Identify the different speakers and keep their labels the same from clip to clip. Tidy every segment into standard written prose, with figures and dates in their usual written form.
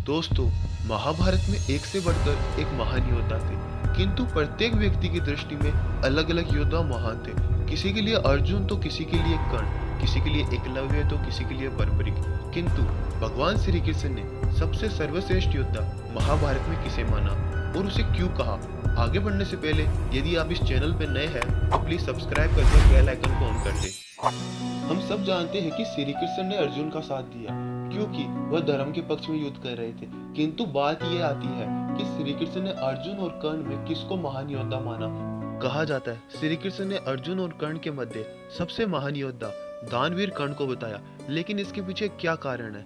Speaker 1: दोस्तों, महाभारत में एक से बढ़कर एक महान योद्धा थे, किंतु प्रत्येक व्यक्ति की दृष्टि में अलग-अलग योद्धा महान थे। किसी के लिए अर्जुन तो किसी के लिए कर्ण, किसी के लिए एकलव्य तो किसी के लिए बर्बरिक। किंतु भगवान श्री कृष्ण ने सबसे सर्वश्रेष्ठ योद्धा महाभारत में किसे माना और उसे क्यों कहा? आगे बढ़ने से पहले यदि आप इस चैनल पर नए हैं तो प्लीज सब्सक्राइब करके बेल आइकन को ऑन कर दें। हम सब जानते हैं कि श्री कृष्ण ने अर्जुन का साथ दिया क्योंकि वह धर्म के पक्ष में युद्ध कर रहे थे। किंतु बात यह आती है कि श्री कृष्ण ने अर्जुन और कर्ण में किसको महान योद्धा माना? कहा जाता है श्री कृष्ण ने अर्जुन और कर्ण के मध्य सबसे महान योद्धा दानवीर कर्ण को बताया, लेकिन इसके पीछे क्या कारण है?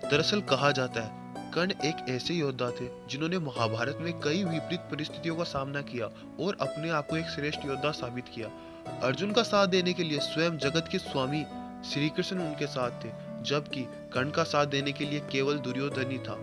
Speaker 1: दरअसल कहा जाता है कर्ण एक ऐसे योद्धा थे जिन्होंने महाभारत में कई विपरीत परिस्थितियों का सामना किया और अपने आप को एक श्रेष्ठ योद्धा साबित किया। अर्जुन का साथ देने के लिए स्वयं जगत के स्वामी श्री कृष्ण उनके साथ थे, जबकि कर्ण का साथ देने के लिए केवल दुर्योधन ही था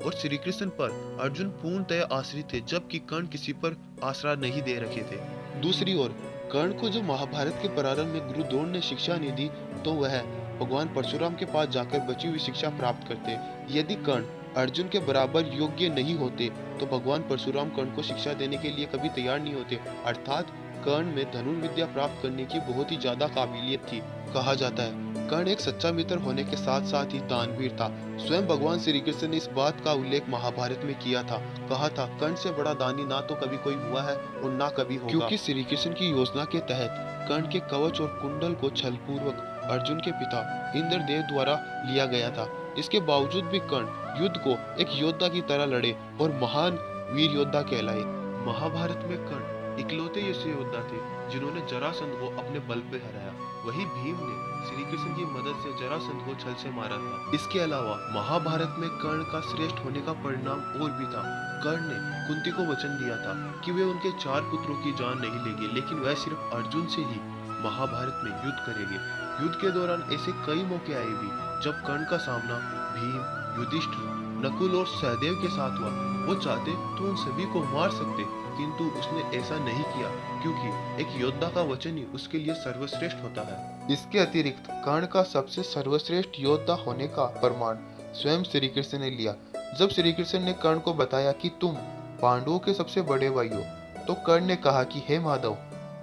Speaker 1: और श्री कृष्ण पर अर्जुन पूर्णतः आश्रित थे, जबकि कर्ण किसी पर आसरा नहीं दे रखे थे। दूसरी ओर कर्ण को जो महाभारत के प्रारंभ में गुरु द्रोण ने शिक्षा नहीं दी, तो वह भगवान परशुराम के पास जाकर बची हुई शिक्षा प्राप्त करते। यदि कर्ण अर्जुन के बराबर योग्य नहीं होते तो भगवान परशुराम कर्ण को शिक्षा देने के लिए कभी तैयार नहीं होते। अर्थात कर्ण में धनुर्विद्या प्राप्त करने की बहुत ही ज्यादा काबिलियत थी। कहा जाता है कर्ण एक सच्चा मित्र होने के साथ साथ ही दानवीर था। स्वयं भगवान श्री कृष्ण ने इस बात का उल्लेख महाभारत में किया था। कहा था कर्ण से बड़ा दानी ना तो कभी कोई हुआ है और ना कभी होगा। क्योंकि श्री कृष्ण की योजना के तहत कर्ण के कवच और कुंडल को छलपूर्वक अर्जुन के पिता इंद्रदेव द्वारा लिया गया था। इसके बावजूद भी कर्ण युद्ध को एक योद्धा की तरह लड़े और महान वीर योद्धा कहलाए। महाभारत में कर्ण इकलौते ऐसे योद्धा थे जिन्होंने जरासंध को अपने बल पे हराया। वही भीम ने श्री कृष्ण की मदद से जरासंध को छल से मारा था। इसके अलावा महाभारत में कर्ण का श्रेष्ठ होने का परिणाम और भी था। कर्ण ने कुंती को वचन दिया था कि वे उनके 4 पुत्रों की जान नहीं लेंगे, लेकिन वह सिर्फ अर्जुन से ही महाभारत में युद्ध करेंगे। युद्ध के दौरान ऐसे कई मौके आए भी जब कर्ण का सामना भीम, युधिष्ठिर, नकुल और सहदेव के साथ हुआ। वो चाहते तो उन सभी को मार सकते, किंतु उसने ऐसा नहीं किया क्योंकि एक योद्धा का वचन ही उसके लिए सर्वश्रेष्ठ होता है। इसके अतिरिक्त कर्ण का सबसे सर्वश्रेष्ठ योद्धा होने का प्रमाण स्वयं श्री कृष्ण ने लिया। जब श्री कृष्ण ने कर्ण को बताया कि तुम पांडवों के सबसे बड़े भाई हो, तो कर्ण ने कहा कि हे माधव,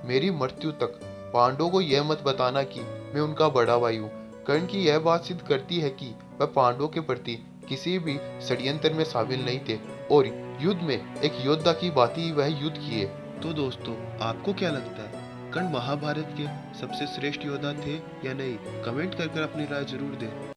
Speaker 1: मेरी मृत्यु तक पांडवों को यह मत बताना कि मैं उनका बड़ा भाई हूँ। कर्ण की यह बात सिद्ध करती है कि वह पांडवों के प्रति किसी भी षड्यंत्र में शामिल नहीं थे और युद्ध में एक योद्धा की बात ही वह युद्ध किए। तो दोस्तों, आपको क्या लगता है कर्ण महाभारत के सबसे श्रेष्ठ योद्धा थे या नहीं? कमेंट कर अपनी राय जरूर दें।